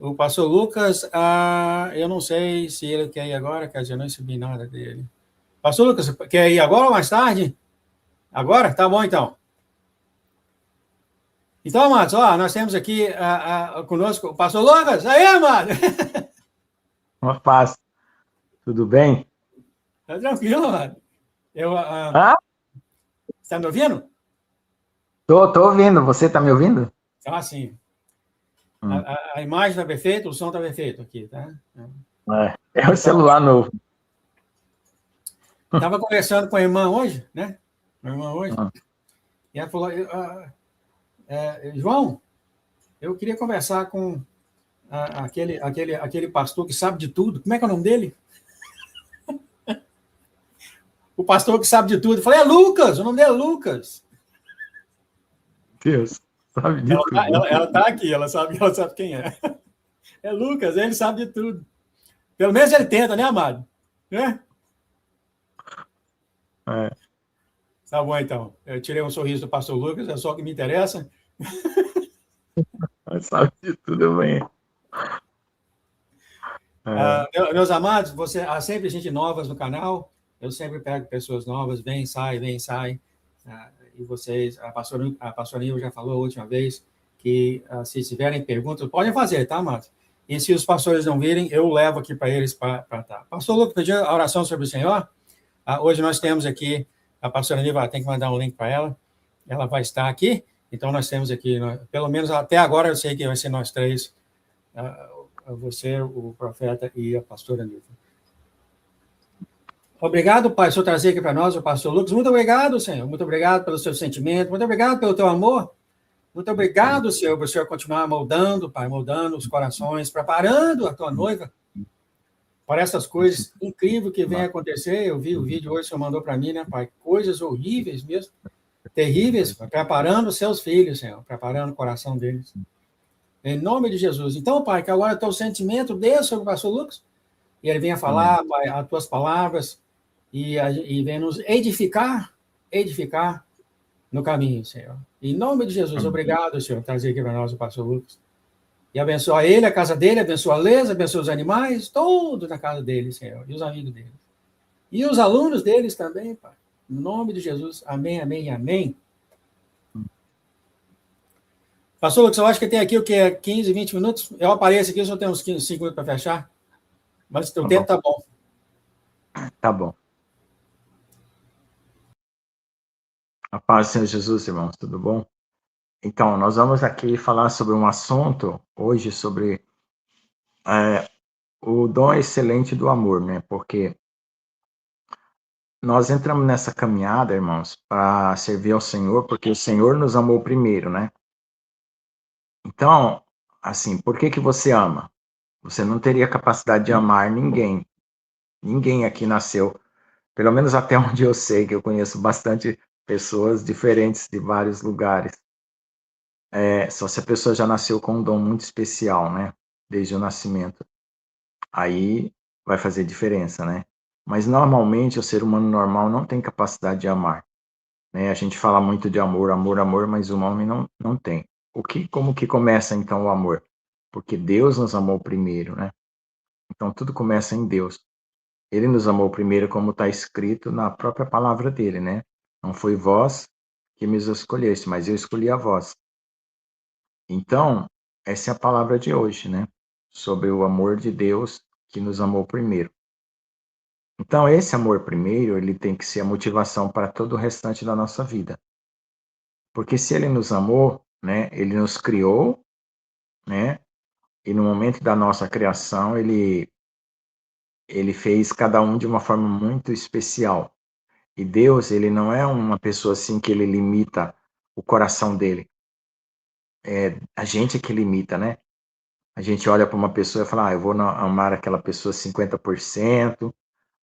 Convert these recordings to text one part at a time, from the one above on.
O pastor Lucas, eu não sei se ele quer ir agora, quer dizer, eu não recebi nada dele. Pastor Lucas, quer ir agora ou mais tarde? Agora? Tá bom, então. Então, amados, nós temos aqui conosco o pastor Lucas. Aí, amado! Uma paz. Tudo bem? Tá tranquilo, amado? Ah, Você tá me ouvindo? tô ouvindo. Você tá me ouvindo? Sim. Hum. A imagem está perfeita, o som está perfeito aqui, tá? É o Então, celular novo. estava conversando com a irmã hoje, né? A irmã hoje, Hum. e ela falou, João, eu queria conversar com aquele pastor que sabe de tudo. Como é que é o nome dele? O pastor que sabe de tudo. Eu falei, é Lucas, o nome dele é Lucas. Deus, sabe de tudo, né? Ela tá aqui, ela sabe quem é. É Lucas, ele sabe de tudo. Pelo menos ele tenta, né, amado? Né? É, Tá bom, então. Eu tirei um sorriso do pastor Lucas, é só o que me interessa. sabe de tudo bem. É, Meus amados, há sempre gente novas no canal. Eu sempre pego pessoas novas, vem, sai. E vocês, a pastora Nilva já falou a última vez que se tiverem perguntas, podem fazer, tá, amados? E se os pastores não virem, eu levo aqui para eles para tá. Pastor Lucas pediu a oração sobre o Senhor. Hoje nós temos aqui, a pastora Nilva tem que mandar um link para ela. Ela vai estar aqui. Então nós temos aqui, pelo menos até agora eu sei que vai ser nós três, você, o profeta e a pastora Nilva. Obrigado, Pai, por trazer aqui para nós o pastor Lucas. Muito obrigado, Senhor. Muito obrigado pelo seu sentimento. Muito obrigado pelo teu amor. Muito obrigado, Senhor, por o Senhor continuar moldando, Pai, moldando os corações, preparando a tua noiva para essas coisas incríveis que vêm acontecer. Eu vi o vídeo hoje que o Senhor mandou para mim, né, Pai? Coisas horríveis mesmo, terríveis, preparando os seus filhos, Senhor, preparando o coração deles. Em nome de Jesus. Então, Pai, que agora o teu sentimento desça sobre o pastor Lucas, e ele venha falar, Pai, as tuas palavras, e venha nos edificar no caminho, Senhor. Em nome de Jesus, obrigado, Senhor, por trazer aqui para nós o pastor Lucas. E abençoa ele, a casa dele, abençoa a Lesa, abençoa os animais, todos na casa dele, Senhor, e os amigos dele. E os alunos deles também, Pai. Em nome de Jesus, amém, amém, amém. Pastor Lucas, eu acho que tem aqui o que é 15, 20 minutos. Eu apareço aqui, só tenho uns 15, 5 minutos para fechar. Mas o tempo tá bom. Tá bom. A paz do Senhor Jesus, irmãos, tudo bom? Então, nós vamos aqui falar sobre um assunto hoje sobre o dom excelente do amor, né? Porque nós entramos nessa caminhada, irmãos, para servir ao Senhor, porque o Senhor nos amou primeiro, né? Então, assim, por que que você ama? Você não teria capacidade de amar ninguém. Ninguém aqui nasceu, pelo menos até onde eu sei, que eu conheço bastante pessoas diferentes de vários lugares. Só se a pessoa já nasceu com um dom muito especial, né? Desde o nascimento. Aí vai fazer diferença, né? Mas normalmente o ser humano normal não tem capacidade de amar, né? A gente fala muito de amor, amor, amor, mas o homem não tem. Como que começa então o amor? Porque Deus nos amou primeiro, né? Então tudo começa em Deus. Ele nos amou primeiro, como está escrito na própria palavra dele, né? Não foi vós que me escolheste, mas eu escolhi a vós. Então, essa é a palavra de hoje, né? Sobre o amor de Deus que nos amou primeiro. Então, esse amor primeiro, ele tem que ser a motivação para todo o restante da nossa vida. Porque se ele nos amou, né? Ele nos criou, né? E no momento da nossa criação, ele fez cada um de uma forma muito especial. E Deus, ele não é uma pessoa assim que ele limita o coração dele. É a gente que limita, né? A gente olha para uma pessoa e fala, eu vou amar aquela pessoa 50%,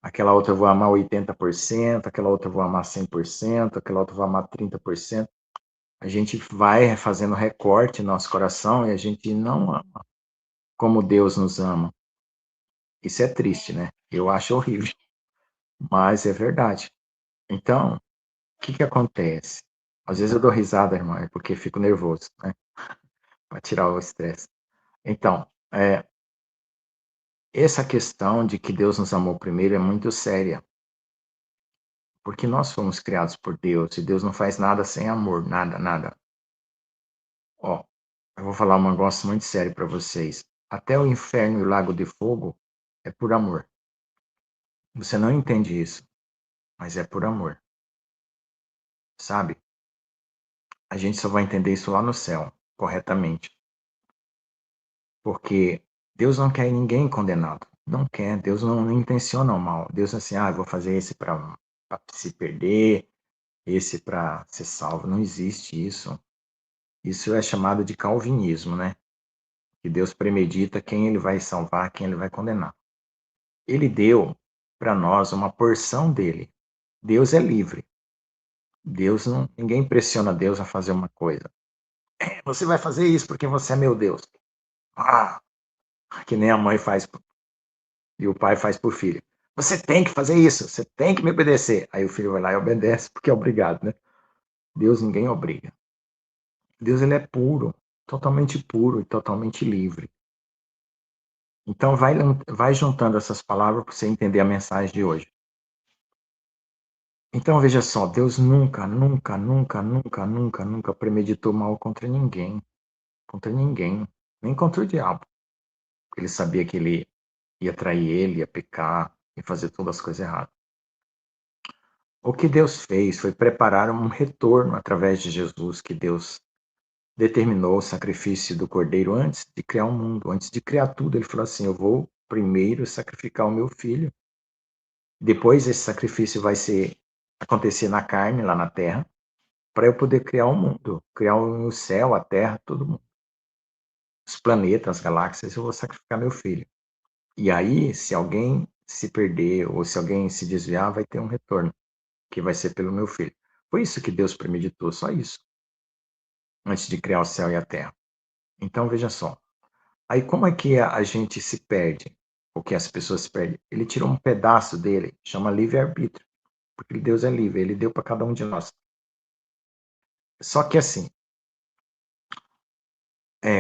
aquela outra eu vou amar 80%, aquela outra eu vou amar 100%, aquela outra eu vou amar 30%. A gente vai fazendo recorte no nosso coração e a gente não ama como Deus nos ama. Isso é triste, né? Eu acho horrível, mas é verdade. Então, o que acontece? Às vezes eu dou risada, irmã, porque fico nervoso, né? Para tirar o estresse. Então, Essa questão de que Deus nos amou primeiro é muito séria, porque nós fomos criados por Deus e Deus não faz nada sem amor, nada, nada. Ó, eu vou falar um negócio muito sério para vocês. Até o inferno e o lago de fogo é por amor. Você não entende isso, mas é por amor, sabe? A gente só vai entender isso lá no céu, corretamente. Porque Deus não quer ninguém condenado. Não quer. Deus não intenciona o mal. Deus é assim, eu vou fazer esse para se perder, esse para ser salvo. Não existe isso. Isso é chamado de calvinismo, né? Que Deus premedita quem ele vai salvar, quem ele vai condenar. Ele deu para nós uma porção dele. Deus é livre. Deus não, ninguém pressiona Deus a fazer uma coisa. Você vai fazer isso porque você é meu Deus. Ah, que nem a mãe faz e o pai faz por filho. Você tem que fazer isso, você tem que me obedecer. Aí o filho vai lá e obedece porque é obrigado, né? Deus ninguém obriga. Deus ele é puro e totalmente livre. Então vai juntando essas palavras para você entender a mensagem de hoje. Então veja só, Deus nunca, nunca, nunca, nunca, nunca, nunca premeditou mal contra ninguém, nem contra o diabo. Ele sabia que ele ia trair ele, ia pecar, ia fazer todas as coisas erradas. O que Deus fez foi preparar um retorno através de Jesus, que Deus determinou o sacrifício do cordeiro antes de criar o mundo, antes de criar tudo. Ele falou assim: eu vou primeiro sacrificar o meu filho. Depois esse sacrifício vai acontecer na carne, lá na terra, para eu poder criar o mundo, criar o céu, a terra, todo mundo. Os planetas, as galáxias, eu vou sacrificar meu filho. E aí, se alguém se perder ou se alguém se desviar, vai ter um retorno, que vai ser pelo meu filho. Foi isso que Deus premeditou, só isso, antes de criar o céu e a terra. Então, veja só. Aí, como é que a gente se perde? Ou que as pessoas se perdem? Ele tirou um pedaço dele, chama livre-arbítrio, porque Deus é livre, ele deu para cada um de nós. Só que assim,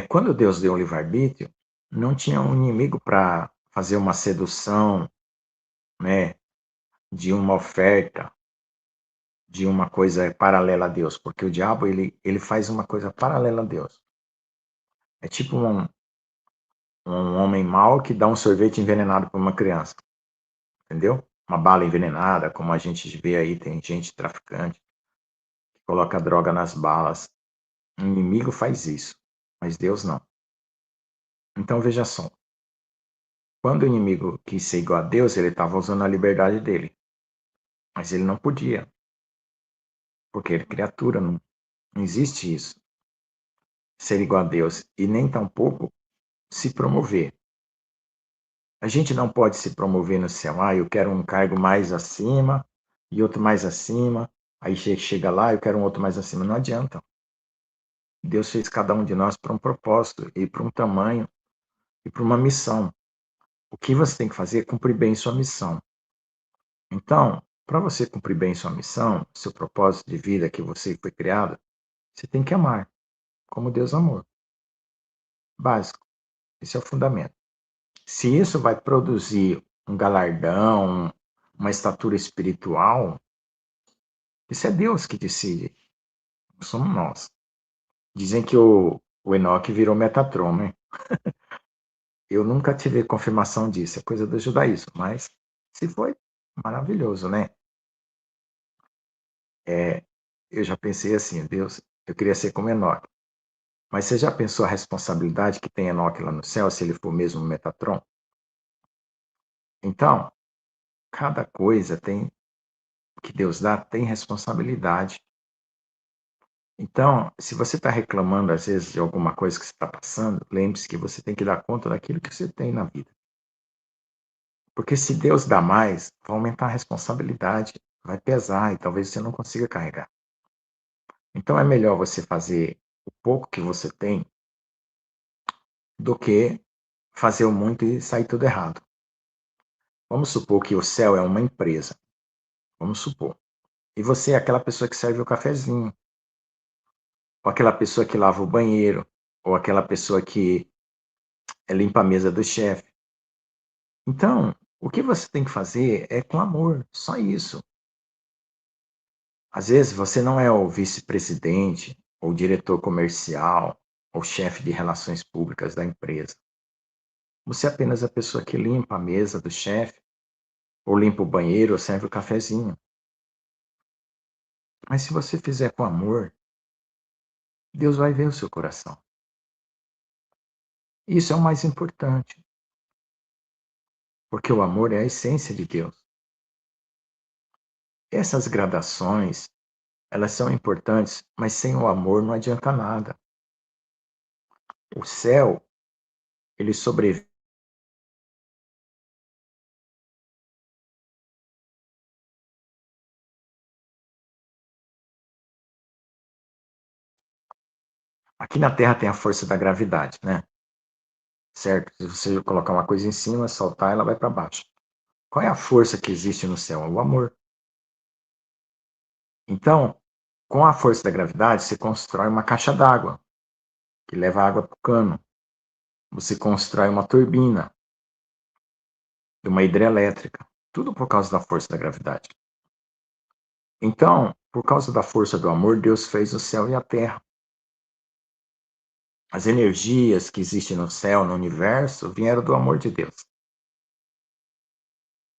quando Deus deu o livre-arbítrio, não tinha um inimigo para fazer uma sedução, né, de uma oferta, de uma coisa paralela a Deus, porque o diabo ele faz uma coisa paralela a Deus. É tipo um homem mau que dá um sorvete envenenado para uma criança, entendeu? Uma bala envenenada, como a gente vê aí, tem gente traficante que coloca droga nas balas. O inimigo faz isso, mas Deus não. Então veja só, quando o inimigo quis ser igual a Deus, ele estava usando a liberdade dele, mas ele não podia, porque ele é criatura, não existe isso, ser igual a Deus, e nem tampouco se promover. A gente não pode se promover no céu. Eu quero um cargo mais acima e outro mais acima. Aí chega lá, eu quero um outro mais acima. Não adianta. Deus fez cada um de nós para um propósito e para um tamanho e para uma missão. O que você tem que fazer é cumprir bem sua missão. Então, para você cumprir bem sua missão, seu propósito de vida que você foi criado, você tem que amar, como Deus amou. Básico. Esse é o fundamento. Se isso vai produzir um galardão, uma estatura espiritual, isso é Deus que decide, não somos nós. Dizem que o Enoque virou Metatron, né? Eu nunca tive confirmação disso, é coisa do judaísmo, mas se foi, maravilhoso, né? Eu já pensei assim, Deus, eu queria ser como Enoque. Mas você já pensou a responsabilidade que tem Enoque lá no céu, se ele for mesmo Metatron? Então, cada coisa que Deus dá tem responsabilidade. Então, se você está reclamando, às vezes, de alguma coisa que você está passando, lembre-se que você tem que dar conta daquilo que você tem na vida. Porque se Deus dá mais, vai aumentar a responsabilidade, vai pesar e talvez você não consiga carregar. Então, é melhor você fazer o pouco que você tem do que fazer o muito e sair tudo errado. Vamos supor que o céu é uma empresa. Vamos supor. E você é aquela pessoa que serve o cafezinho, ou aquela pessoa que lava o banheiro, ou aquela pessoa que limpa a mesa do chefe. Então, o que você tem que fazer é com amor, só isso. Às vezes você não é o vice-presidente, ou diretor comercial, ou chefe de relações públicas da empresa. Você é apenas a pessoa que limpa a mesa do chefe, ou limpa o banheiro, ou serve o cafezinho. Mas se você fizer com amor, Deus vai ver o seu coração. Isso é o mais importante, porque o amor é a essência de Deus. Essas gradações, elas são importantes, mas sem o amor não adianta nada. O céu, ele sobrevive. Aqui na Terra tem a força da gravidade, né? Certo? Se você colocar uma coisa em cima, soltar, ela vai para baixo. Qual é a força que existe no céu? O amor. Então, com a força da gravidade, você constrói uma caixa d'água que leva água para o cano. Você constrói uma turbina de uma hidrelétrica. Tudo por causa da força da gravidade. Então, por causa da força do amor, Deus fez o céu e a terra. As energias que existem no céu, no universo, vieram do amor de Deus.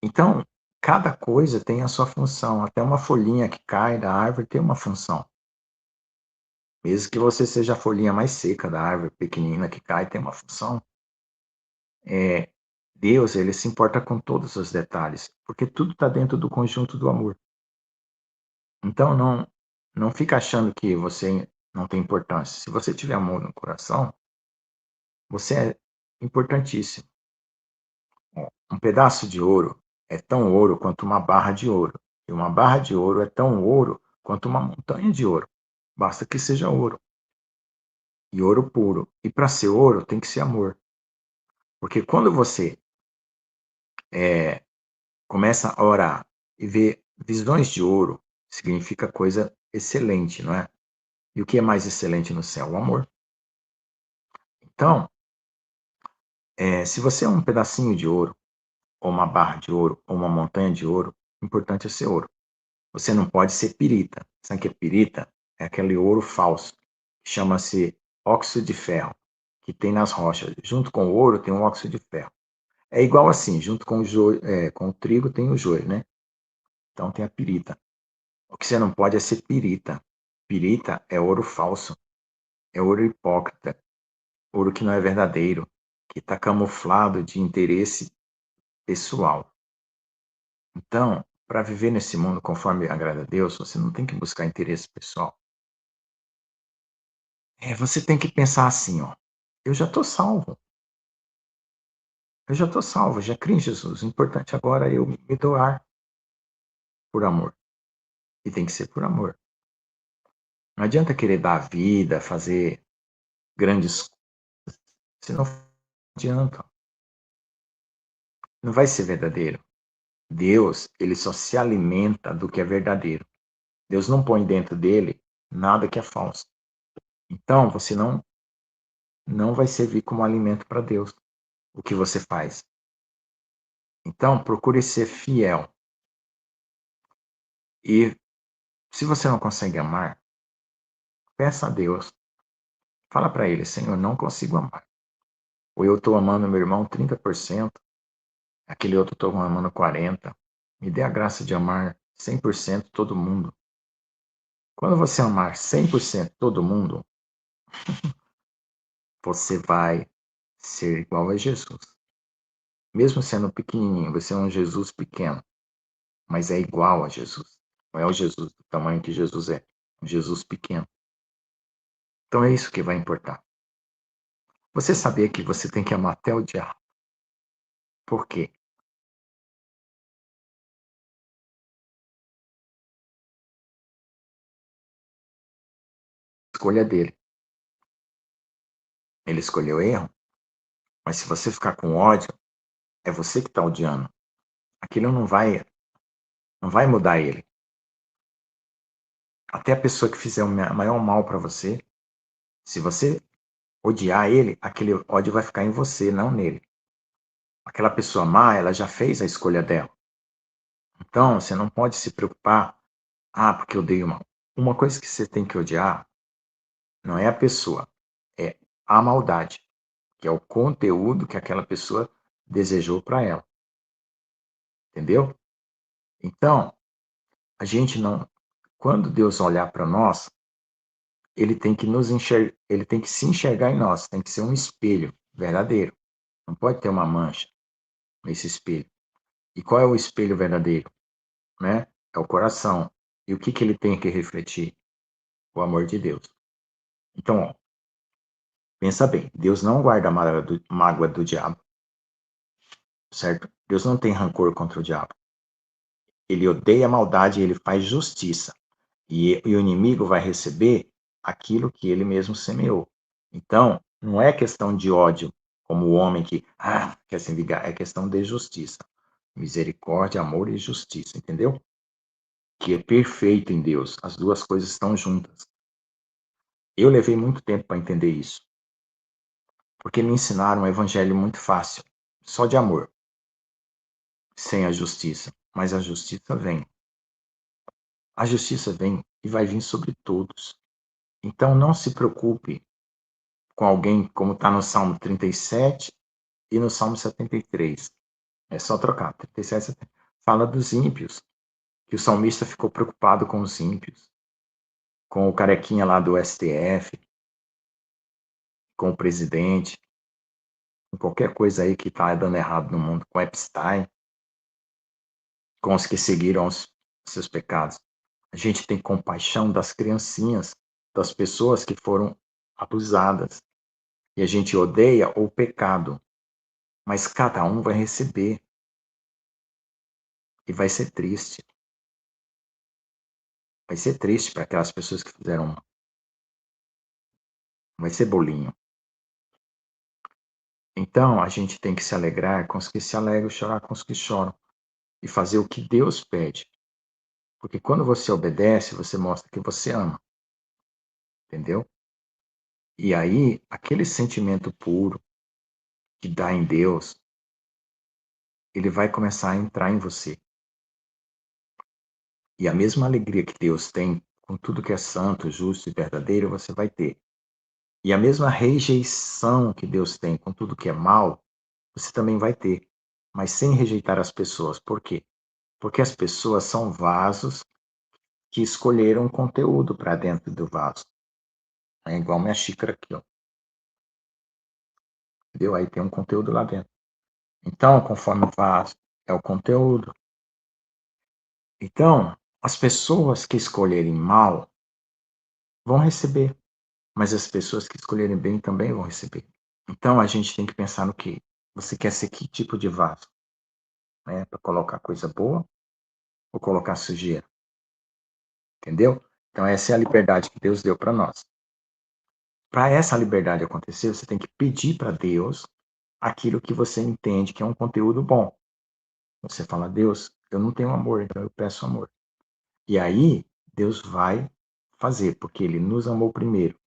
Então, cada coisa tem a sua função. Até uma folhinha que cai da árvore tem uma função. Mesmo que você seja a folhinha mais seca da árvore, pequenina que cai, tem uma função. Deus, ele se importa com todos os detalhes, porque tudo está dentro do conjunto do amor. Então, não fica achando que você não tem importância. Se você tiver amor no coração, você é importantíssimo. Um pedaço de ouro é tão ouro quanto uma barra de ouro. E uma barra de ouro é tão ouro quanto uma montanha de ouro. Basta que seja ouro. E ouro puro. E para ser ouro, tem que ser amor. Porque quando você começa a orar e ver visões de ouro, significa coisa excelente, não é? E o que é mais excelente no céu? O amor. Então, se você é um pedacinho de ouro, ou uma barra de ouro, ou uma montanha de ouro, o importante é ser ouro. Você não pode ser pirita. Sabe o que é pirita? É aquele ouro falso. Chama-se óxido de ferro, que tem nas rochas. Junto com o ouro tem um óxido de ferro. É igual assim, junto com com o trigo tem o joio, né? Então tem a pirita. O que você não pode é ser pirita. Pirita é ouro falso. É ouro hipócrita. Ouro que não é verdadeiro. Que está camuflado de interesse pessoal. Então, para viver nesse mundo conforme agrada a Deus, você não tem que buscar interesse pessoal. Você tem que pensar assim, ó. Eu já estou salvo. Eu já estou salvo, já criei em Jesus. O importante agora é eu me doar por amor. E tem que ser por amor. Não adianta querer dar a vida, fazer grandes coisas, senão não adianta. Não vai ser verdadeiro. Deus, ele só se alimenta do que é verdadeiro. Deus não põe dentro dele nada que é falso. Então, você não vai servir como alimento para Deus o que você faz. Então, procure ser fiel. E se você não consegue amar, peça a Deus. Fala para ele, Senhor, não consigo amar. Ou eu estou amando meu irmão 30%, aquele outro estou amando 40%. Me dê a graça de amar 100% todo mundo. Quando você amar 100% todo mundo, você vai ser igual a Jesus. Mesmo sendo pequenininho, você é um Jesus pequeno, mas é igual a Jesus. Não é o Jesus do tamanho que Jesus é, um Jesus pequeno. Então é isso que vai importar. Você sabia que você tem que amar até o diabo? Por quê? Escolha dele. Ele escolheu erro, mas se você ficar com ódio, é você que está odiando. Aquilo não vai mudar ele. Até a pessoa que fizer o maior mal para você, se você odiar ele, aquele ódio vai ficar em você, não nele. Aquela pessoa má, ela já fez a escolha dela. Então, você não pode se preocupar, porque eu odeio mal. Uma coisa que você tem que odiar não é a pessoa, é a maldade, que é o conteúdo que aquela pessoa desejou para ela. Entendeu? Então, a gente não. Quando Deus olhar para nós, ele tem que ele tem que se enxergar em nós, tem que ser um espelho verdadeiro. Não pode ter uma mancha nesse espelho. E qual é o espelho verdadeiro? Né? É o coração. E o que, que ele tem que refletir? O amor de Deus. Então, ó, pensa bem, Deus não guarda mágoa do diabo, certo? Deus não tem rancor contra o diabo. Ele odeia a maldade e ele faz justiça. E o inimigo vai receber aquilo que ele mesmo semeou. Então, não é questão de ódio, como o homem que quer se vingar, é questão de justiça. Misericórdia, amor e justiça, entendeu? Que é perfeito em Deus. As duas coisas estão juntas. Eu levei muito tempo para entender isso, porque me ensinaram um evangelho muito fácil, só de amor, sem a justiça. Mas a justiça vem. A justiça vem e vai vir sobre todos. Então não se preocupe com alguém como está no Salmo 37 e no Salmo 73. É só trocar. 37, 70. Fala dos ímpios, que o salmista ficou preocupado com os ímpios, com o carequinha lá do STF, com o presidente, com qualquer coisa aí que está dando errado no mundo, com Epstein, com os que seguiram os seus pecados. A gente tem compaixão das criancinhas, das pessoas que foram abusadas. E a gente odeia o pecado, mas cada um vai receber. E vai ser triste. Vai ser triste para aquelas pessoas que fizeram mal. Vai ser bolinho. Então, a gente tem que se alegrar com os que se alegram, chorar com os que choram. E fazer o que Deus pede. Porque quando você obedece, você mostra que você ama. Entendeu? E aí, aquele sentimento puro que dá em Deus, ele vai começar a entrar em você. E a mesma alegria que Deus tem com tudo que é santo, justo e verdadeiro, você vai ter. E a mesma rejeição que Deus tem com tudo que é mal, você também vai ter. Mas sem rejeitar as pessoas. Por quê? Porque as pessoas são vasos que escolheram um conteúdo para dentro do vaso. É igual minha xícara aqui, ó. Entendeu? Aí tem um conteúdo lá dentro. Então, conforme o vaso é o conteúdo. Então, as pessoas que escolherem mal vão receber, mas as pessoas que escolherem bem também vão receber. Então, a gente tem que pensar no que você quer ser que tipo de vaso, né? Para colocar coisa boa ou colocar sujeira, entendeu? Então, essa é a liberdade que Deus deu para nós. Para essa liberdade acontecer, você tem que pedir para Deus aquilo que você entende que é um conteúdo bom. Você fala, Deus, eu não tenho amor, então eu peço amor. E aí, Deus vai fazer, porque Ele nos amou primeiro.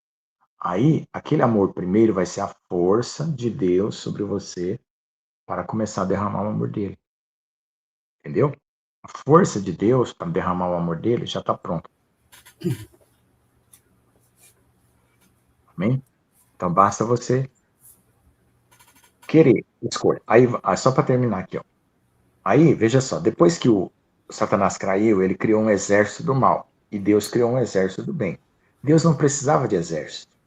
Aí, aquele amor primeiro vai ser a força de Deus sobre você para começar a derramar o amor dele. Entendeu? A força de Deus para derramar o amor dele já está pronta. Amém? Então, basta você querer, escolha. Aí, só para terminar aqui, ó. Aí, veja só, depois que o Satanás caiu, ele criou um exército do mal. E Deus criou um exército do bem. Deus não precisava de exército.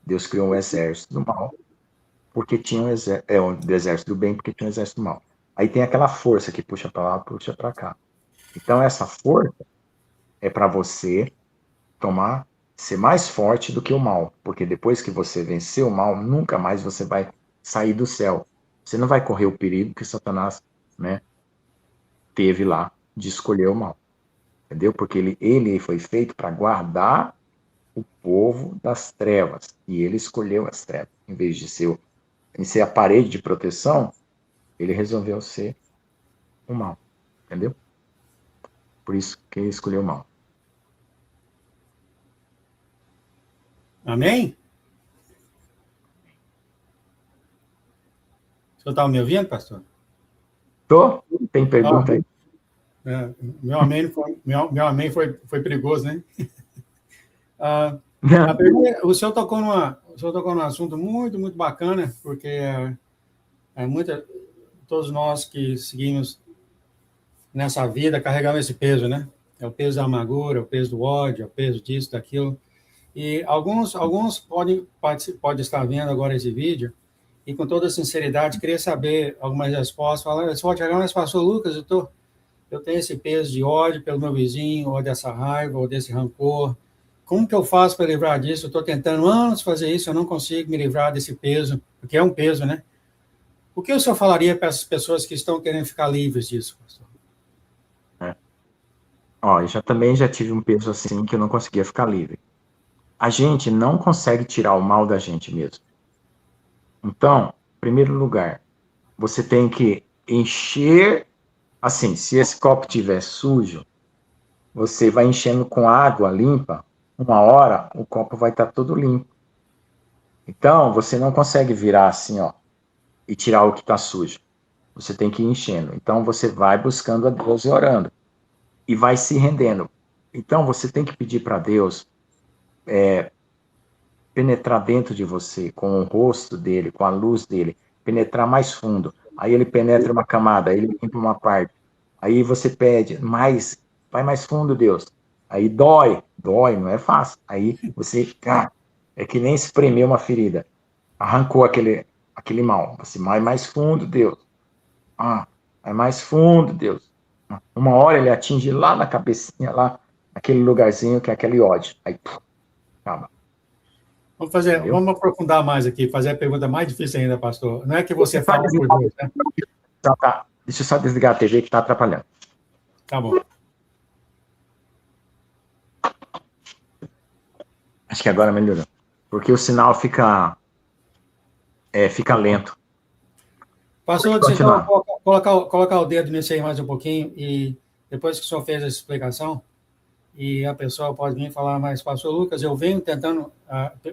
Deus criou um exército do mal, porque tinha um exército do bem, porque tinha um exército do mal. Aí tem aquela força que puxa para lá, puxa para cá. Então, essa força é para você ser mais forte do que o mal. Porque depois que você vencer o mal, nunca mais você vai sair do céu. Você não vai correr o perigo que Satanás, né, teve lá de escolher o mal. Entendeu? Porque ele foi feito para guardar o povo das trevas. E ele escolheu as trevas. Em vez de ser a parede de proteção, ele resolveu ser o mal. Entendeu? Por isso que ele escolheu o mal. Amém? senhor está me ouvindo, pastor? Tô? Tem pergunta aí? Meu amém foi perigoso, né? O senhor tocou num assunto muito, muito bacana, porque todos nós que seguimos nessa vida carregamos esse peso, né? É o peso da amargura, o peso do ódio, é o peso disso, daquilo. E alguns podem estar vendo agora esse vídeo e, com toda sinceridade, queria saber algumas respostas. Falar, mas pastor Lucas, eu tenho esse peso de ódio pelo meu vizinho, ou dessa raiva, ou desse rancor. Como que eu faço para livrar disso? Eu estou tentando anos fazer isso, eu não consigo me livrar desse peso, porque é um peso, né? O que o senhor falaria para essas pessoas que estão querendo ficar livres disso, pastor? Eu também já tive um peso assim que eu não conseguia ficar livre. A gente não consegue tirar o mal da gente mesmo. Então, em primeiro lugar, você tem que encher, assim, se esse copo estiver sujo, você vai enchendo com água limpa, uma hora o copo vai estar todo limpo. Então, você não consegue virar assim, ó, e tirar o que está sujo. Você tem que ir enchendo. Então, você vai buscando a Deus e orando. E vai se rendendo. Então, você tem que pedir para Deus penetrar dentro de você, com o rosto dele, com a luz dele, penetrar mais fundo. Aí ele penetra uma camada, aí ele limpa uma parte. Aí você pede mais, vai mais fundo, Deus. Aí dói, não é fácil. Aí você, é que nem espremer uma ferida. Arrancou aquele mal. Você vai mais fundo, Deus. Vai mais fundo, Deus. Uma hora ele atinge lá na cabecinha, lá, aquele lugarzinho que é aquele ódio. Aí, acaba. Vamos aprofundar mais aqui, fazer a pergunta mais difícil ainda, pastor. Não é que você fala por Deus, né? Deixa eu só desligar a TV que está atrapalhando. Tá bom. Acho que agora melhorou. Porque o sinal fica lento. Pastor, deixa eu colocar o dedo nisso aí mais um pouquinho, e depois que o senhor fez essa explicação, e a pessoa pode vir falar, mas pastor Lucas, eu venho tentando,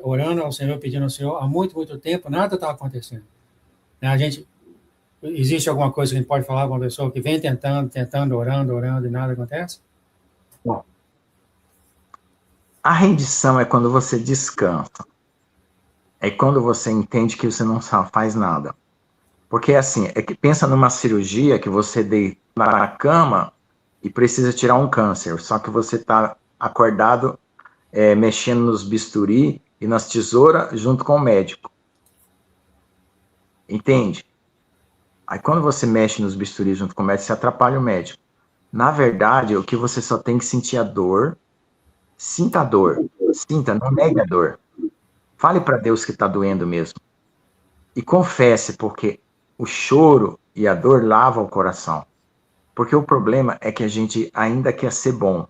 orando ao Senhor, pedindo ao Senhor, há muito, muito tempo, nada está acontecendo. Existe alguma coisa que a gente pode falar com uma pessoa que vem tentando, orando, e nada acontece? Bom, a rendição é quando você descansa. É quando você entende que você não faz nada. Porque assim, é que pensa numa cirurgia que você deita na cama e precisa tirar um câncer, só que você está acordado, mexendo nos bisturi e nas tesouras junto com o médico. Entende? Aí quando você mexe nos bisturi junto com o médico, você atrapalha o médico. Na verdade, o que você só tem que sentir a dor. Sinta a dor. Sinta, não negue a dor. Fale para Deus que está doendo mesmo. E confesse, porque o choro e a dor lavam o coração. Porque o problema é que a gente ainda quer ser bom.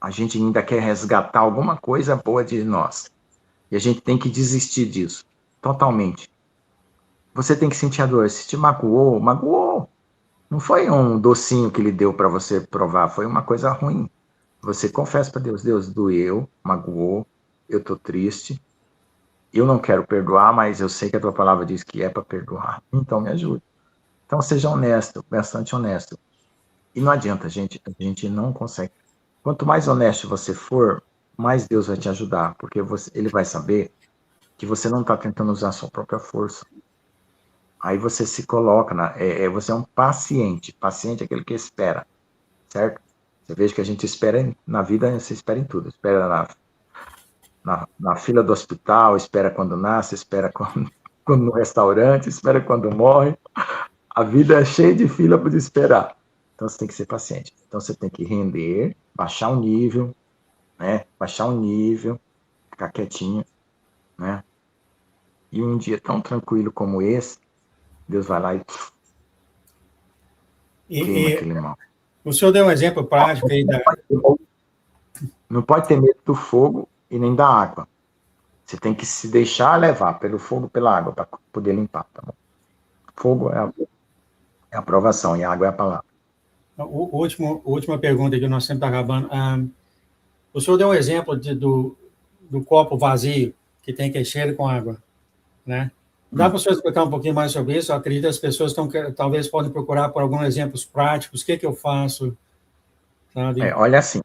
A gente ainda quer resgatar alguma coisa boa de nós. E a gente tem que desistir disso. Totalmente. Você tem que sentir a dor. Se te magoou, magoou. Não foi um docinho que ele deu para você provar. Foi uma coisa ruim. Você confessa para Deus. Deus, doeu, magoou. Eu estou triste. Eu não quero perdoar, mas eu sei que a tua palavra diz que é para perdoar. Então me ajude. Então seja honesto, bastante honesto. E não adianta, gente, a gente não consegue. Quanto mais honesto você for, mais Deus vai te ajudar, porque ele vai saber que você não está tentando usar a sua própria força. Aí você se coloca, você é um paciente. Paciente é aquele que espera, certo? Você veja que a gente espera na vida, você espera em tudo. Espera na fila do hospital, espera quando nasce, espera quando no restaurante, espera quando morre. A vida é cheia de fila para esperar. Então você tem que ser paciente. Então você tem que render, baixar o nível, né? Baixar o nível, ficar quietinho, né? E um dia tão tranquilo como esse, Deus vai lá e queima aquele mal. O senhor deu um exemplo prático aí Não pode ter medo do fogo e nem da água. Você tem que se deixar levar pelo fogo, pela água, para poder limpar, tá bom? Fogo é a aprovação e a água é a palavra. Última pergunta que nós sempre está acabando. O senhor deu um exemplo do copo vazio, que tem que encher com água, né? Dá para você explicar um pouquinho mais sobre isso? Eu acredito que as pessoas talvez podem procurar por alguns exemplos práticos. O que que eu faço, sabe? Olha assim,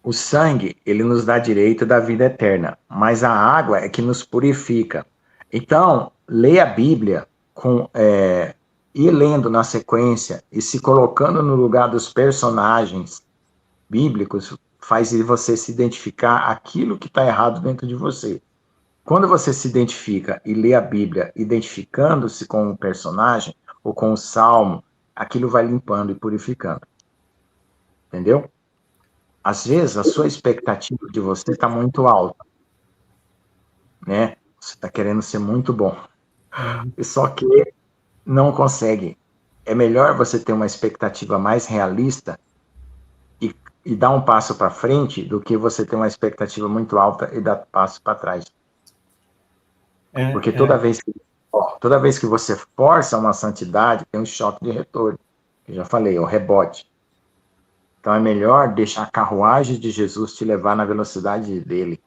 o sangue, ele nos dá direito da vida eterna, mas a água é que nos purifica. Então, leia a Bíblia ir lendo na sequência e se colocando no lugar dos personagens bíblicos, faz você se identificar aquilo que está errado dentro de você. Quando você se identifica e lê a Bíblia identificando-se com um personagem ou com o salmo, aquilo vai limpando e purificando. Entendeu? Às vezes, a sua expectativa de você está muito alta, né? Você está querendo ser muito bom. Só que não consegue. É melhor você ter uma expectativa mais realista e dar um passo para frente do que você ter uma expectativa muito alta e dar passo para trás. Porque toda vez que você força uma santidade, tem um choque de retorno. Eu já falei, é o rebote. Então é melhor deixar a carruagem de Jesus te levar na velocidade dele.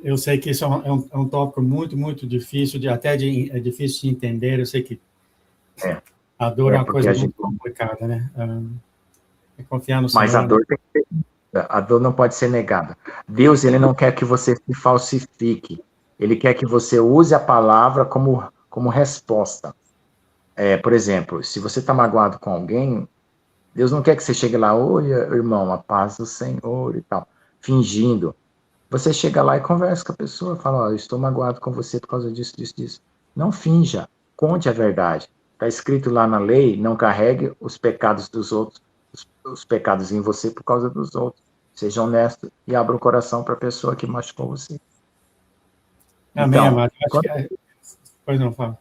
Eu sei que isso é um tópico muito, muito difícil, é difícil de entender. Eu sei que a dor é uma coisa muito complicada, né? É confiar no Senhor. Mas a dor não pode ser negada. Deus, ele não quer que você se falsifique. Ele quer que você use a palavra como resposta. Por exemplo, se você está magoado com alguém, Deus não quer que você chegue lá, oi, irmão, a paz do Senhor e tal, fingindo. Você chega lá e conversa com a pessoa, fala, eu estou magoado com você por causa disso, disso, disso. Não finja, conte a verdade. Está escrito lá na lei, não carregue os pecados dos outros, os pecados em você por causa dos outros. Seja honesto e abra o coração para a pessoa que machucou você. Amém, amado. Pois não, fala.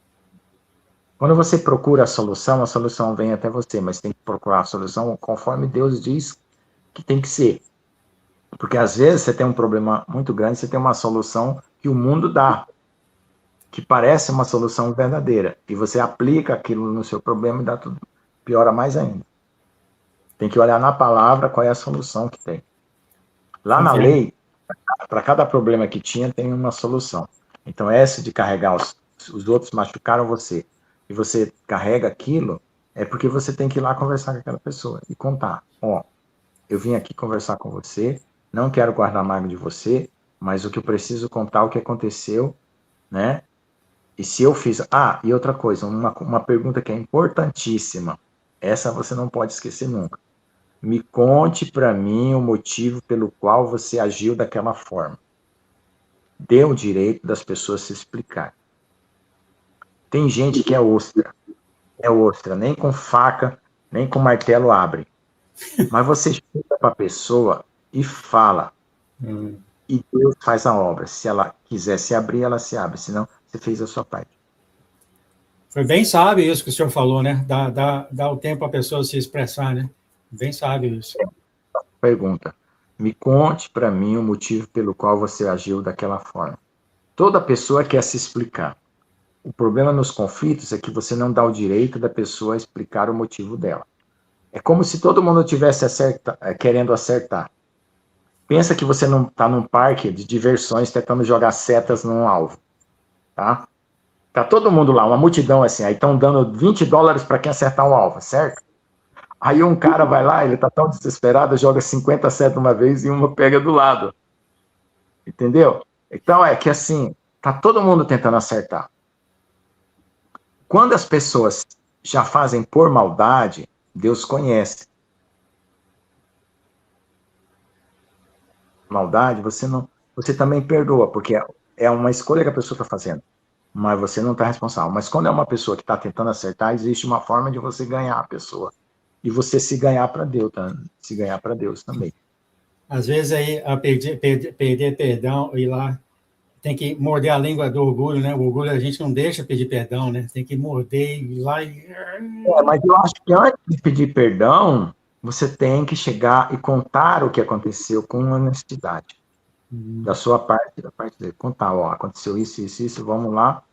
Quando você procura a solução vem até você, mas tem que procurar a solução conforme Deus diz que tem que ser. Porque às vezes você tem um problema muito grande, você tem uma solução que o mundo dá, que parece uma solução verdadeira, e você aplica aquilo no seu problema e dá tudo, piora mais ainda. Tem que olhar na palavra qual é a solução que tem. Lá na lei, para cada problema que tinha, tem uma solução. Então essa de carregar os outros machucaram você, e você carrega aquilo, é porque você tem que ir lá conversar com aquela pessoa e contar. Eu vim aqui conversar com você, não quero guardar mágoa de você, mas o que eu preciso contar, o que aconteceu, né? E se eu fiz... e outra coisa, uma pergunta que é importantíssima, essa você não pode esquecer nunca. Me conte para mim o motivo pelo qual você agiu daquela forma. Dê o direito das pessoas se explicar. Tem gente que é ostra, nem com faca, nem com martelo abre. Mas você chega para a pessoa e fala, e Deus faz a obra. Se ela quiser se abrir, ela se abre, senão você fez a sua parte. Foi bem sábio isso que o senhor falou, né? Dá o tempo a pessoa se expressar, né? Bem sábio isso. Pergunta, me conte para mim o motivo pelo qual você agiu daquela forma. Toda pessoa quer se explicar. O problema nos conflitos é que você não dá o direito da pessoa explicar o motivo dela. É como se todo mundo estivesse querendo acertar. Pensa que você não está num parque de diversões tentando jogar setas num alvo. Tá? Tá todo mundo lá, uma multidão assim, aí estão dando $20 para quem acertar um alvo, certo? Aí um cara vai lá, ele tá tão desesperado, joga 50 setas uma vez e uma pega do lado. Entendeu? Então é que assim, tá todo mundo tentando acertar. Quando as pessoas já fazem por maldade, Deus conhece. Maldade, você também perdoa, porque é uma escolha que a pessoa está fazendo, mas você não está responsável. Mas quando é uma pessoa que está tentando acertar, existe uma forma de você ganhar a pessoa. E você se ganhar para Deus, tá? Se ganhar para Deus também. Às vezes aí, a pedir perdão, ir lá, tem que morder a língua do orgulho, né? O orgulho a gente não deixa pedir perdão, né? Tem que morder, ir lá e... Mas eu acho que antes de pedir perdão, você tem que chegar e contar o que aconteceu com honestidade. Da sua parte, da parte dele. Contar, aconteceu isso, vamos lá.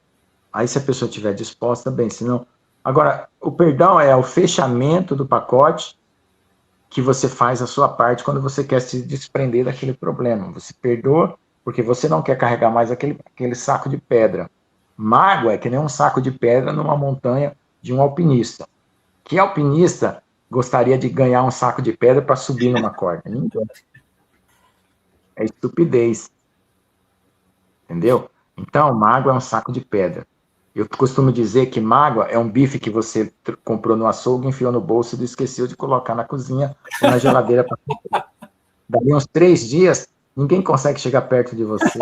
Aí se a pessoa estiver disposta, bem, senão... Agora, o perdão é o fechamento do pacote que você faz a sua parte quando você quer se desprender daquele problema. Você perdoa porque você não quer carregar mais aquele saco de pedra. Mágoa é que nem um saco de pedra numa montanha de um alpinista. Que alpinista gostaria de ganhar um saco de pedra para subir numa corda? Ninguém. É estupidez. Entendeu? Então, mágoa é um saco de pedra. Eu costumo dizer que mágoa é um bife que você comprou no açougue, enfiou no bolso e esqueceu de colocar na cozinha ou na geladeira. Daí uns 3 dias, ninguém consegue chegar perto de você.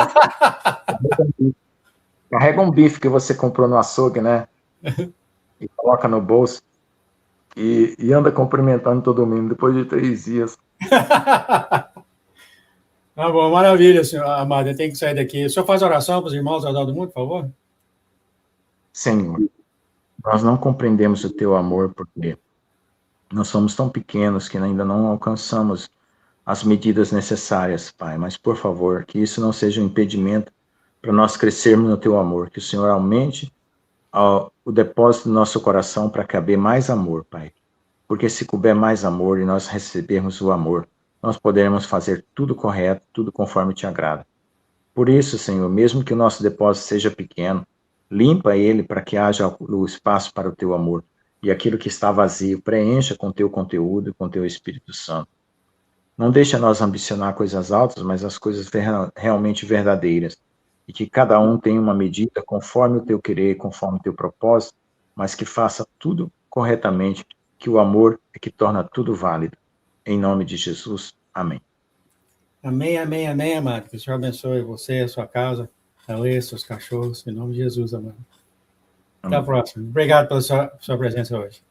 Carrega um bife que você comprou no açougue, né? E coloca no bolso e anda cumprimentando todo mundo depois de 3 dias. Tá bom, maravilha, senhor amado. Eu tenho que sair daqui. O senhor faz oração para os irmãos ao redor do mundo, por favor? Senhor, nós não compreendemos o teu amor porque nós somos tão pequenos que ainda não alcançamos as medidas necessárias, Pai. Mas, por favor, que isso não seja um impedimento para nós crescermos no teu amor. Que o Senhor aumente o depósito do nosso coração para caber mais amor, Pai. Porque se couber mais amor e nós recebermos o amor, nós poderemos fazer tudo correto, tudo conforme te agrada. Por isso, Senhor, mesmo que o nosso depósito seja pequeno, limpa ele para que haja o espaço para o teu amor. E aquilo que está vazio, preencha com teu conteúdo e com teu Espírito Santo. Não deixa nós ambicionar coisas altas, mas as coisas realmente verdadeiras. E que cada um tenha uma medida conforme o teu querer, conforme o teu propósito, mas que faça tudo corretamente, que o amor é que torna tudo válido. Em nome de Jesus, amém. Amém, amém, amém, amado. Que o Senhor abençoe você, a sua casa, a Lê, seus cachorros, em nome de Jesus, amado. Até a próxima. Obrigado pela sua presença hoje.